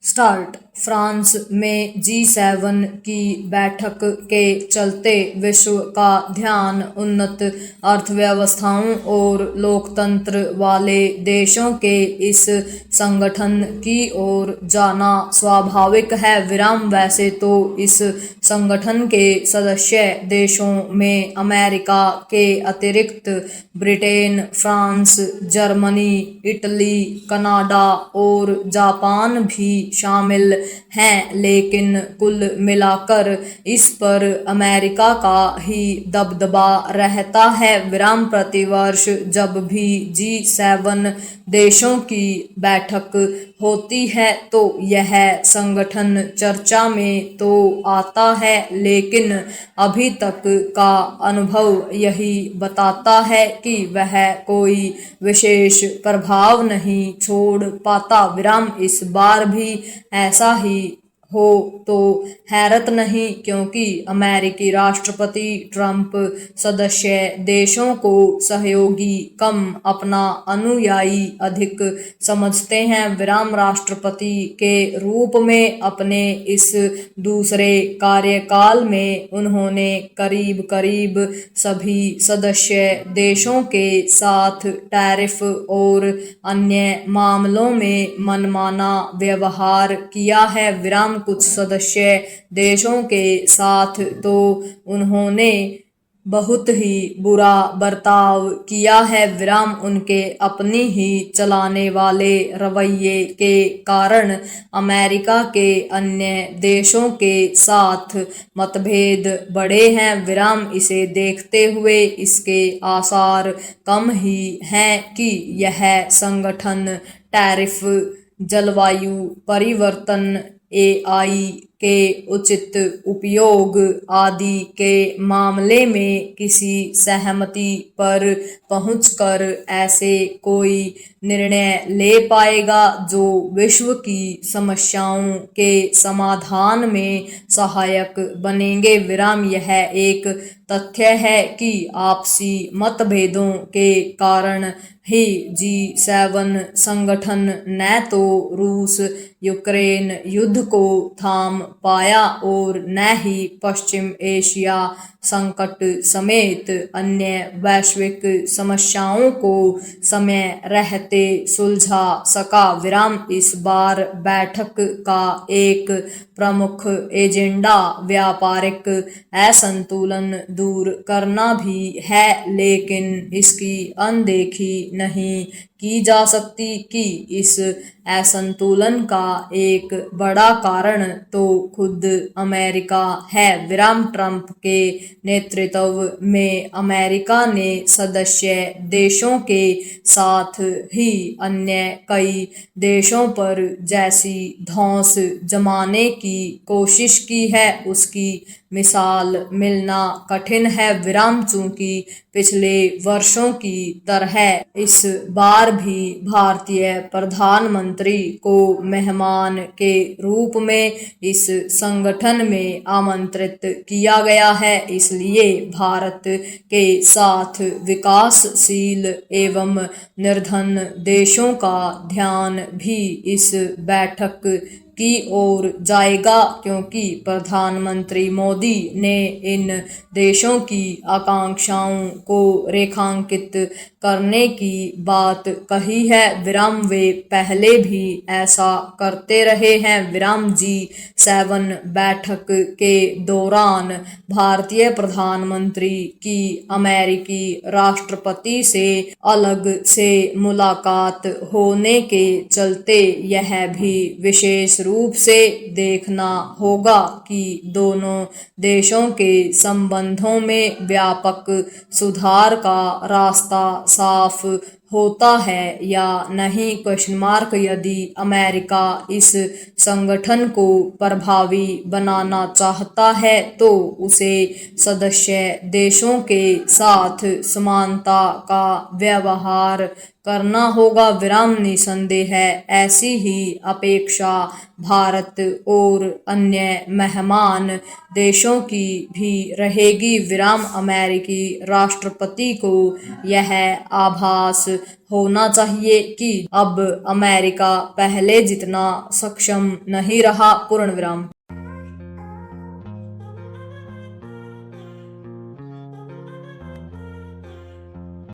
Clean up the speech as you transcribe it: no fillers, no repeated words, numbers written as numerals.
Start. France में G7 की बैठक के चलते विश्व का ध्यान उन्नत अर्थव्यवस्थाओं और लोकतंत्र वाले देशों के इस संगठन की ओर जाना स्वाभाविक है। वैसे तो इस संगठन के सदस्य देशों में अमेरिका के अतिरिक्त Britain, France, Germany, Italy, Canada और जापान भी शामिल हैं, लेकिन कुल मिलाकर इस पर अमेरिका का ही दबदबा रहता है। प्रतिवर्ष जब भी G7 देशों की बैठक होती है तो यह संगठन चर्चा में तो आता है, लेकिन अभी तक का अनुभव यही बताता है कि वह कोई विशेष प्रभाव नहीं छोड़ पाता। इस बार भी ऐसा ही हो तो हैरत नहीं, क्योंकि अमेरिकी राष्ट्रपति ट्रंप सदस्य देशों को सहयोगी कम अपना अनुयायी अधिक समझते हैं। राष्ट्रपति के रूप में अपने इस दूसरे कार्यकाल में उन्होंने करीब करीब सभी सदस्य देशों के साथ टैरिफ और अन्य मामलों में मनमाना व्यवहार किया है। कुछ सदस्य देशों के साथ तो उन्होंने बहुत ही बुरा बर्ताव किया है। उनके अपनी ही चलाने वाले रवैये के कारण अमेरिका के अन्य देशों के साथ मतभेद बढ़े हैं। इसे देखते हुए इसके आसार कम ही हैं कि यह संगठन टैरिफ, जलवायु परिवर्तन, AI के उचित उपयोग आदि के मामले में किसी सहमति पर पहुंचकर ऐसे कोई निर्णय ले पाएगा जो विश्व की समस्याओं के समाधान में सहायक बनेंगे। यह एक तथ्य है कि आपसी मतभेदों के कारण ही G7 संगठन न तो रूस यूक्रेन युद्ध को थाम पाया और न ही पश्चिम एशिया संकट समेत अन्य वैश्विक समस्याओं को समय रहते सुलझा सका। इस बार बैठक का एक प्रमुख एजेंडा व्यापारिक असंतुलन दूर करना भी है, लेकिन इसकी अनदेखी नहीं की जा सकती कि इस असंतुलन का एक बड़ा कारण तो खुद अमेरिका है। ट्रंप के नेतृत्व में अमेरिका ने सदस्य देशों के साथ ही अन्य कई देशों पर जैसी धौंस जमाने की कोशिश की है, उसकी मिसाल मिलना कठिन है। चूंकि पिछले वर्षों की तरह इस बार भी भारतीय प्रधानमंत्री को मेहमान के रूप में इस संगठन में आमंत्रित किया गया है, इसलिए भारत के साथ विकासशील एवं निर्धन देशों का ध्यान भी इस बैठक की ओर जाएगा, क्योंकि प्रधानमंत्री मोदी ने इन देशों की आकांक्षाओं को रेखांकित करने की बात कही है। वे पहले भी ऐसा करते रहे हैं। G7 बैठक के दौरान भारतीय प्रधानमंत्री की अमेरिकी राष्ट्रपति से अलग से मुलाकात होने के चलते यह भी विशेष रूप से देखना होगा कि दोनों देशों के संबंधों में व्यापक सुधार का रास्ता साफ होता है या नहीं। यदि अमेरिका इस संगठन को प्रभावी बनाना चाहता है तो उसे सदस्य देशों के साथ समानता का व्यवहार करना होगा विराम निसंदेह है। ऐसी ही अपेक्षा भारत और अन्य मेहमान देशों की भी रहेगी। विराम अमेरिकी राष्ट्रपति को यह आभास होना चाहिए कि अब अमेरिका पहले जितना सक्षम नहीं रहा। पूर्ण विराम।